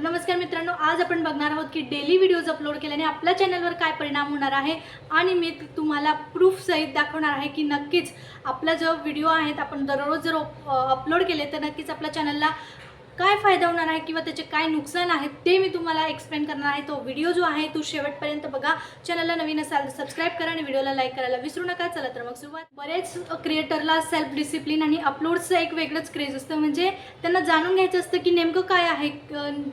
नमस्कार मित्रांनो, आज आपण बघणार आहोत की डेली व्हिडिओज अपलोड केल्याने आपल्या चॅनलवर काय परिणाम होणार आहे आणि मी तुम्हाला प्रूफ सहित दाखवणार आहे की नक्कीच आपला जो व्हिडिओ आहेत आपण दररोज जर अपलोड केले तर नक्कीच आपल्या चॅनलला काय फायदा होणार आहे किंवा त्याचे काय नुकसान आहेत ते मी तुम्हाला एक्सप्लेन करणार आहे। तो व्हिडिओ जो आहे तो शेवटपर्यंत बघा। चॅनलला नवीन असाल तर सबस्क्राइब करा आणि व्हिडिओला लाईक करायला विसरू नका। चला तर मग सुरुवात। बरेच क्रिएटरला सेल्फ डिसिप्लिन आणि अपलोडचं एक वेगळंच क्रेज असतं, म्हणजे त्यांना जाणून घ्यायचं असतं की नेमकं काय आहे,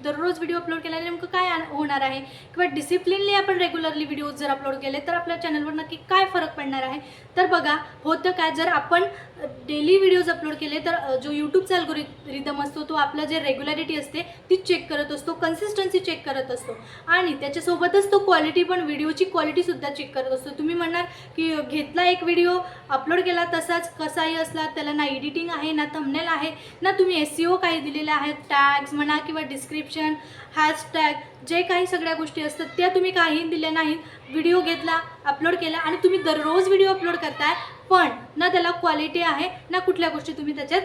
दररोज व्हिडिओ अपलोड केल्याने नेमकं काय होणार आहे किंवा डिसिप्लिनली आपण रेग्युलरली व्हिडिओज जर अपलोड केले तर आपल्या चॅनलवर नक्की काय फरक पडणार आहे। तर बघा होतं काय, जर आपण डेली व्हिडिओज अपलोड केले तर जो यूट्यूबचा अल्गोरिदम असतो तो आपलं जे रेग्युलरिटी असते ती चेक करत असतो, कन्सिस्टन्सी चेक करत असतो आणि त्याच्यासोबतच तो क्वालिटी पण, व्हिडिओची क्वालिटी सुद्धा चेक करत असतो। तुम्ही म्हणणार की घेतला एक व्हिडिओ अपलोड केला तसाच कसाही असला, त्याला ना एडिटिंग आहे ना थंबनेल आहे ना तुम्ही SEO काही दिलेले आहेत, टॅग्स म्हणा किंवा डिस्क्रिप्शन, हॅशटॅग, जे काही सगळ्या गोष्टी असतात त्या तुम्ही काही दिल्या नाहीत। व्हिडिओ घेतला अपलोड केला आणि तुम्ही दररोज व्हिडिओ अपलोड करताय पण ना त्याला क्वालिटी आहे ना कुठल्या गोष्टी तुम्ही त्याच्यात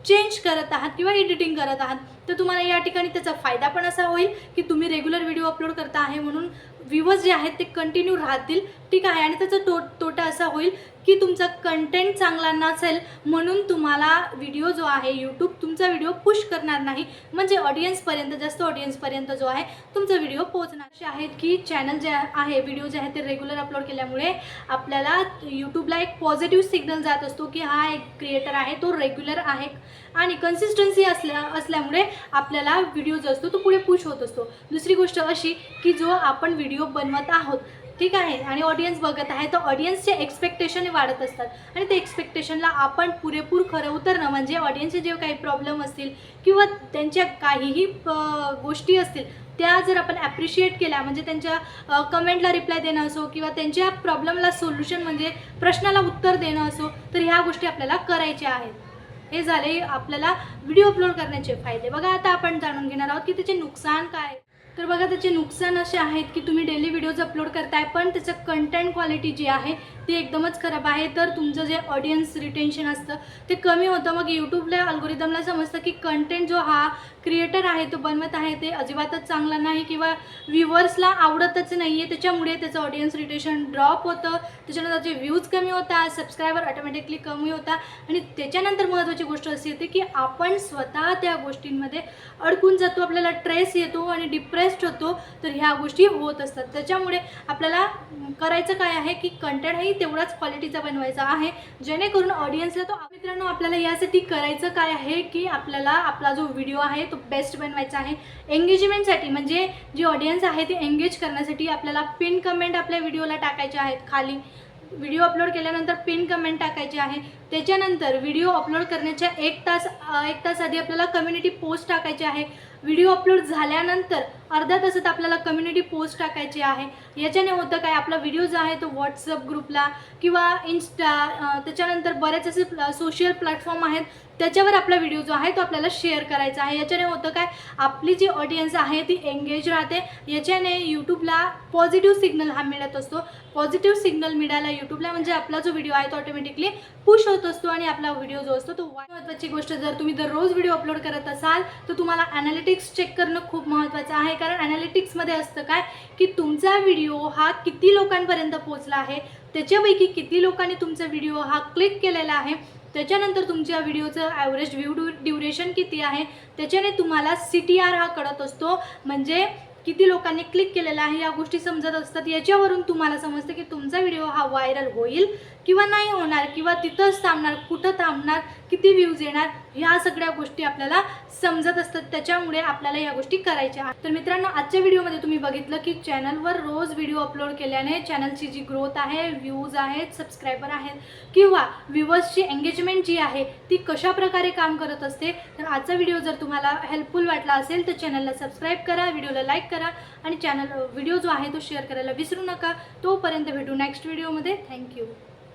चेंज करत आहात किंवा एडिटिंग करत आहात, तर तुम्हाला या ठिकाणी त्याचा फायदा पण असा होईल की तुम्ही रेग्युलर व्हिडिओ अपलोड करता आहे म्हणून व्ह्यूअर्स जे आहेत ते कंटिन्यू राहतील, ठीक आहे। आणि त्याचा तोटा असा होईल की तुमचा कंटेंट चांगला नसेल म्हणून तुम्हाला व्हिडिओ जो आहे यूट्यूब तुमचा व्हिडिओ पुश करणार नाही, म्हणजे ऑडियन्सपर्यंत, जास्त ऑडियन्सपर्यंत जो आहे तुमचा व्हिडिओ पोहोचणार असे आहेत की चॅनल जे आहे, व्हिडिओ जे आहे ते रेग्युलर अपलोड केल्यामुळे आपल्याला यूट्यूबला एक पॉझिटिव्ह सिग्नल जात असतो की हा एक क्रिएटर आहे तो रेग्युलर आहे आणि कन्सिस्टन्सी असल्यामुळे आपल्याला व्हिडिओ जो असतो तो पुढे पुश होत असतो। दुसरी गोष्ट अशी की जो आपण व्हिडिओ बनवत आहोत, ठीक आहे, आणि ऑडियन्स बघत आहे तर ऑडियन्सचे एक्सपेक्टेशन वाढत असतात आणि ते एक्सपेक्टेशनला आपण पुरेपूर खरं उतरणं, म्हणजे ऑडियन्सचे जे काही प्रॉब्लेम असतील किंवा त्यांच्या काहीही गोष्टी असतील त्या जर आपण ॲप्रिशिएट केल्या, म्हणजे त्यांच्या कमेंटला रिप्लाय देणं असो किंवा त्यांच्या प्रॉब्लेमला सोल्युशन म्हणजे प्रश्नाला उत्तर देणं असो, तर ह्या गोष्टी आपल्याला करायच्या आहेत। हे झाले आपल्याला व्हिडिओ अपलोड करण्याचे फायदे। बघा आता आपण जाणून घेणार आहोत की त्याचे नुकसान काय। तर बघा त्याचे नुकसान असे आहेत की तुम्ही डेली व्हिडिओज अपलोड करताय पण त्याचं कंटेंट क्वालिटी जी आहे ती एकदमच खराब आहे, तर तुमचं जे ऑडियन्स रिटेन्शन असतं ते कमी होतं। मग यूट्यूबला अल्गोरिदमला समजतं की कंटेंट जो हा क्रिएटर आहे तो बनवत आहे ते अजिबातच चांगला नाही किंवा व्ह्यूअर्सला आवडतच नाही आहे, त्याच्यामुळे त्याचं ऑडियन्स रिटेन्शन ड्रॉप होतं, त्याच्यानंतर त्याचे व्ह्यूज कमी होतात, सबस्क्रायबर ऑटोमॅटिकली कमी होतात आणि त्याच्यानंतर महत्त्वाची गोष्ट अशी येते की आपण स्वतः त्या गोष्टींमध्ये अडकून जातो, आपल्याला ट्रेस येतो आणि डिप्रेस्ड होतो, तर ह्या गोष्टी होत असतात। त्याच्यामुळे आपल्याला करायचं काय आहे की कंटेंटही तेवढाच क्वालिटीचा बनवायचा आहे जेणेकरून ऑडियन्सला तो। मित्रांनो आपल्याला यासाठी करायचं काय आहे की आपल्याला आपला जो व्हिडिओ आहे तो बेस्ट बनवायचा आहे। एंगेजमेंटसाठी, म्हणजे जी ऑडियन्स आहे ती एंगेज करण्यासाठी आपल्याला पिन कमेंट आपल्या व्हिडिओला टाकायचे आहेत, खाली व्हिडिओ अपलोड केल्यानंतर पिन कमेंट टाकायची आहे। त्याच्यानंतर व्हिडिओ अपलोड करण्याच्या एक तास आधी आपल्याला कम्युनिटी पोस्ट टाकायची आहे। व्हिडिओ अपलोड झाल्यानंतर अर्ध्या तासात आपल्याला कम्युनिटी पोस्ट टाकायची आहे। याच्याने होतं काय, आपला व्हिडिओ जो आहे तो व्हॉट्सअप ग्रुपला किंवा इन्स्टा, त्याच्यानंतर बरेच असे सोशल प्लॅटफॉर्म आहेत त्याच्यावर आपला व्हिडिओ जो आहे तो आपल्याला शेअर करायचा आहे। याच्याने होतं काय, आपली जी ऑडियन्स आहे ती एंगेज राहते, याच्याने यूट्यूबला पॉझिटिव्ह सिग्नल हा मिळत असतो। पॉझिटिव्ह सिग्नल मिळाला यूट्यूबला म्हणजे आपला जो व्हिडिओ आहे तो ऑटोमॅटिकली पुश होत असतो आणि आपला व्हिडिओ जो असतो तो। महत्त्वाची गोष्ट, जर तुम्ही दररोज व्हिडिओ अपलोड करत असाल तर तुम्हाला ॲनालिटिक्स चेक करणं खूप महत्त्वाचं आहे, कारण ॲनालिटिक्समध्ये असतं काय की तुमचा व्हिडिओ हा किती लोकांपर्यंत पोहोचला आहे, त्याच्यापैकी किती लोकांनी तुमचा व्हिडिओ हा क्लिक केलेला आहे, त्याच्यानंतर तुमच्या व्हिडिओचं ॲव्हरेज व्ह्यू ड्युरेशन किती आहे, त्याच्याने तुम्हाला CTR हा कळत असतो, म्हणजे किती लोकांनी क्लिक केलेला आहे या गोष्टी समजत असतात। याच्यावरून तुम्हाला समजतं की तुमचा व्हिडिओ हा व्हायरल होईल किंवा नाही होणार किंवा तिथंच थांबणार, कुठं थांबणार, किती व्ह्यूज येणार, ह्या सगळ्या गोष्टी आपल्याला समजत असतात। त्याच्यामुळे आपल्याला या गोष्टी करायच्या आहेत। तर मित्रांनो आजच्या व्हिडिओमध्ये तुम्ही बघितलं की चॅनलवर रोज व्हिडिओ अपलोड केल्याने चॅनलची जी ग्रोथ आहे, व्ह्यूज आहेत, सबस्क्रायबर आहेत किंवा व्ह्यूअर्सची एंगेजमेंट जी आहे ती कशा प्रकारे काम करत असते। तर आजचा व्हिडिओ जर तुम्हाला हेल्पफुल वाटला असेल तर चॅनलला सबस्क्राईब करा, व्हिडिओला लाईक करा आणि व्हिडिओ जो आहे तो शेअर करायला विसरू नका। तोपर्यंत भेटू नेक्स्ट व्हिडिओमध्ये। थँक्यू।